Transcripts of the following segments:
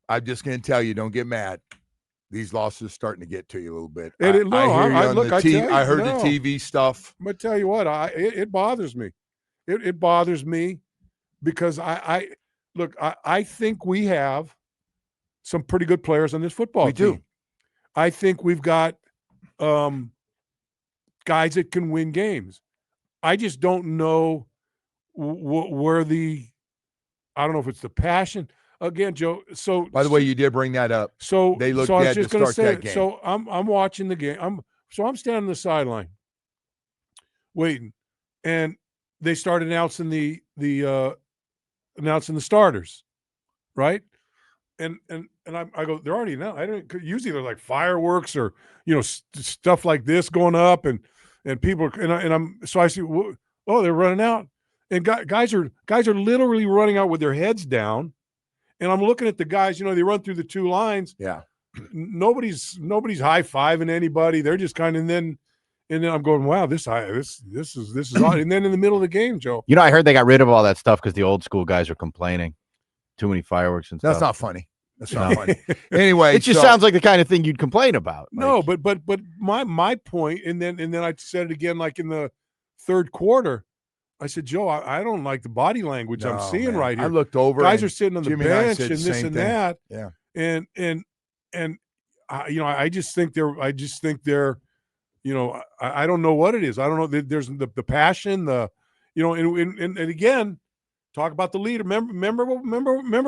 I'm just going to tell you, don't get mad. These losses are starting to get to you a little bit. I hear you on the TV. I heard the TV stuff. I'm going to tell you what, it bothers me. It bothers me because I think we have some pretty good players on this football team. We do. I think we've got guys that can win games. I just don't know where I don't know if it's the passion. Again, Joe. So, by the way, you did bring that up. So they looked dead to start that game. So I'm watching the game. I'm standing on the sideline, waiting, and they start announcing the starters, right? And I go, they're already announced. I don't usually they're like fireworks or stuff like this going up, and people so I see, oh, they're running out, and guys are literally running out with their heads down. And I'm looking at the guys, they run through the two lines. Yeah. Nobody's high-fiving anybody. They're just kind of, and then I'm going, wow, this is odd. And then in the middle of the game, Joe. I heard they got rid of all that stuff because the old school guys are complaining. Too many fireworks and stuff. That's not funny. That's not funny. Anyway, it just sounds like the kind of thing you'd complain about. No, but my point, and then I said it again, like in the third quarter. I said, Joe, I don't like the body language I'm seeing right here. I looked over. Guys are sitting on the bench and this and thing. that. Yeah. And I just think they're, I don't know what it is. I don't know. There's the passion, and again, talk about the leader. Remember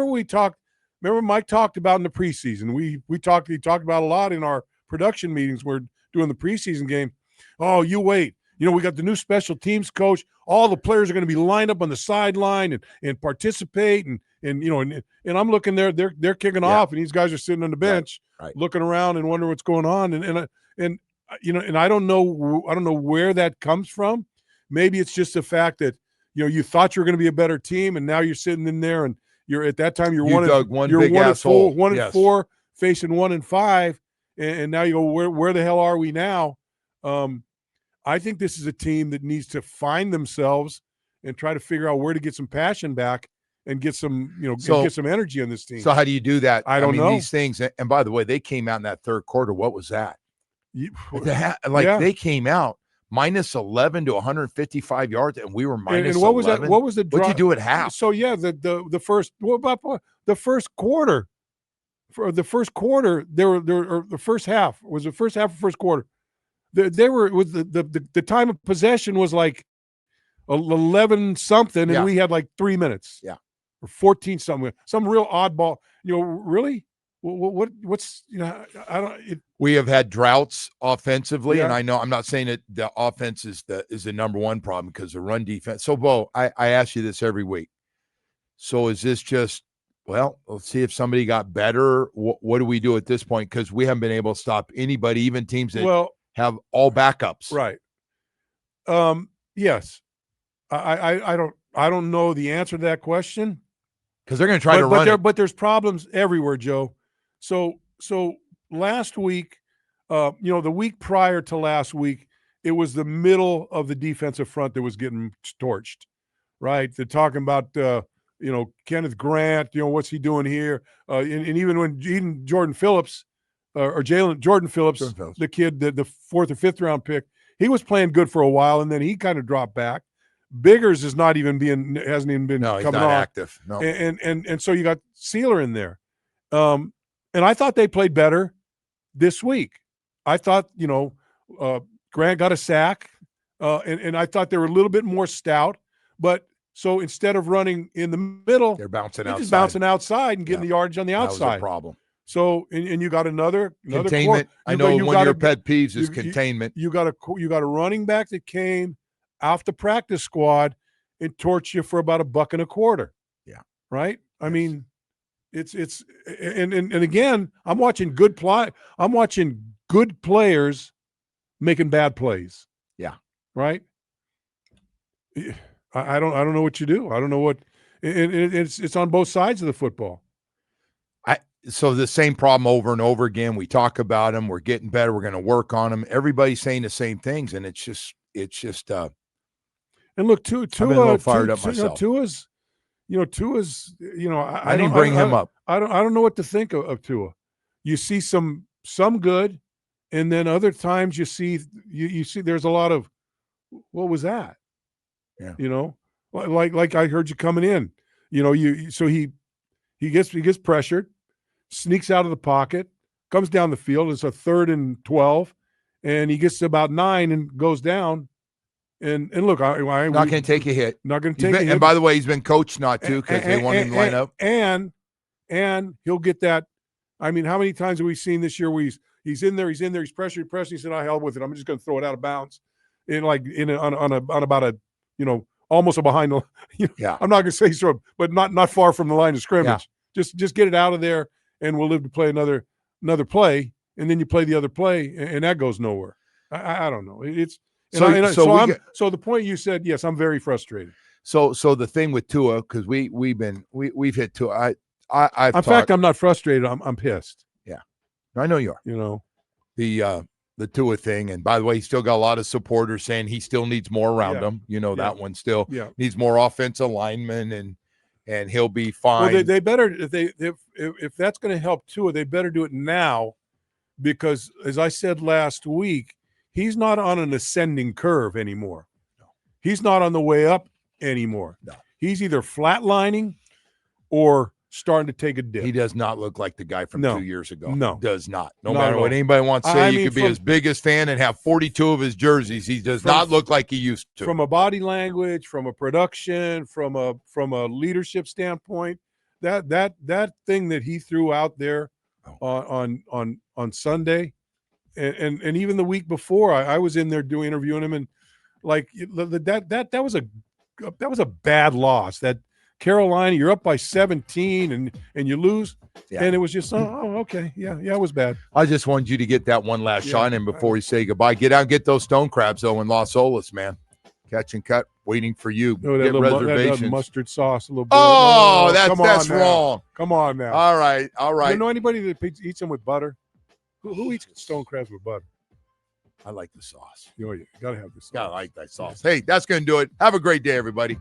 we talked. Remember Mike talked about in the preseason. He talked about a lot in our production meetings. We're doing the preseason game. Oh, you wait. We got the new special teams coach. All the players are going to be lined up on the sideline and participate. And I'm looking there. They're kicking off, and these guys are sitting on the bench, right. looking around and wondering what's going on. And I don't know where that comes from. Maybe it's just the fact that you thought you were going to be a better team, and now you're sitting in there, and you're at that time you're 1-4, facing 1-5, and now you go, where the hell are we now? I think this is a team that needs to find themselves and try to figure out where to get some passion back and get some, get some energy on this team. So how do you do that? I don't know these things. And by the way, they came out in that third quarter. What was that? They came out minus 11 to 155 yards, and we were minus. And what was 11. that? What was the? What'd you do at half? So the first. What about the first quarter? For the first quarter, the first half was the first half of first quarter. They were with the time of possession was like 11 something, and we had like 3 minutes. Yeah, or 14 something. Some real oddball. Really? What's I don't. We have had droughts offensively, and I know I'm not saying that the offense is the number one problem because the run defense. So, Bo, I ask you this every week. So, is this just? Well, let's see if somebody got better. What do we do at this point? Because we haven't been able to stop anybody, even teams that have all backups. Right. Yes. I don't know the answer to that question. Because they're going to try to run it. But there's problems everywhere, Joe. So last week, the week prior to last week, it was the middle of the defensive front that was getting torched, right? They're talking about Kenneth Grant, what's he doing here? And even when Jordan Phillips, the kid, the 4th or 5th round pick, he was playing good for a while, and then he kind of dropped back. Biggers hasn't even been coming on active. No, and so you got Sealer in there, and I thought they played better this week. I thought Grant got a sack, and I thought they were a little bit more stout, but. So instead of running in the middle, they're bouncing outside. Just bouncing outside and getting the yardage on the outside. That was a problem. So and you got another containment. I know one of your pet peeves is containment. You got a running back that came off the practice squad and torched you for about $1.25. Yeah. Right. I mean, it's and again, I'm watching good players making bad plays. Yeah. Right. I don't know what you do. I don't know what it's on both sides of the football. So the same problem over and over again. We talk about them. We're getting better. We're going to work on them. Everybody's saying the same things, and it's just. And look, Tua fired up myself. Tua's, Tua's. I didn't bring him up. I don't know what to think of Tua. You see some good, and then other times you see there's a lot of what was that? Yeah. Like I heard you coming in. So he gets pressured, sneaks out of the pocket, comes down the field. It's a 3rd and 12, and he gets to about 9 and goes down. And look, not going to take a hit. Not going to take a hit. And by the way, he's been coached not to because they want him to line up. And he'll get that. I mean, how many times have we seen this year where he's in there, he's pressured. He said, "I hell with it. I'm just going to throw it out of bounds." On about a almost a behind the. Yeah. I'm not going to say so, but not far from the line of scrimmage. Yeah. Just get it out of there, and we'll live to play another play, and then you play the other play, and that goes nowhere. I don't know. It's. So the point you said, yes, I'm very frustrated. So the thing with Tua, because we've hit Tua. In fact, I'm not frustrated. I'm pissed. Yeah, I know you are. The Tua thing, and by the way, he still got a lot of supporters saying he still needs more around him. That one still needs more offensive linemen, and he'll be fine. Well, they better if that's going to help Tua, they better do it now, because as I said last week, he's not on an ascending curve anymore. No. He's not on the way up anymore. No. He's either flatlining or starting to take a dip. He does not look like the guy from 2 years ago. No. Does not. No matter what anybody wants to say, you could be his biggest fan and have 42 of his jerseys. He does not look like he used to. From a body language, from a production, from a leadership standpoint, that thing that he threw out there on Sunday, and even the week before, I was in there interviewing him, and like that was a bad loss. That Carolina, you're up by 17 and you lose, and it was just okay, it was bad. I just wanted you to get that one last shot in before we say goodbye. Get out and get those stone crabs though in Las Olas, man. Catch and cut, waiting for you. Get reservations. That mustard sauce, a little bit. Oh, that's wrong. Come on now. All right. You know anybody that eats them with butter? Who eats stone crabs with butter? I like the sauce. You gotta have the sauce. Gotta like that sauce. Hey, that's gonna do it. Have a great day, everybody.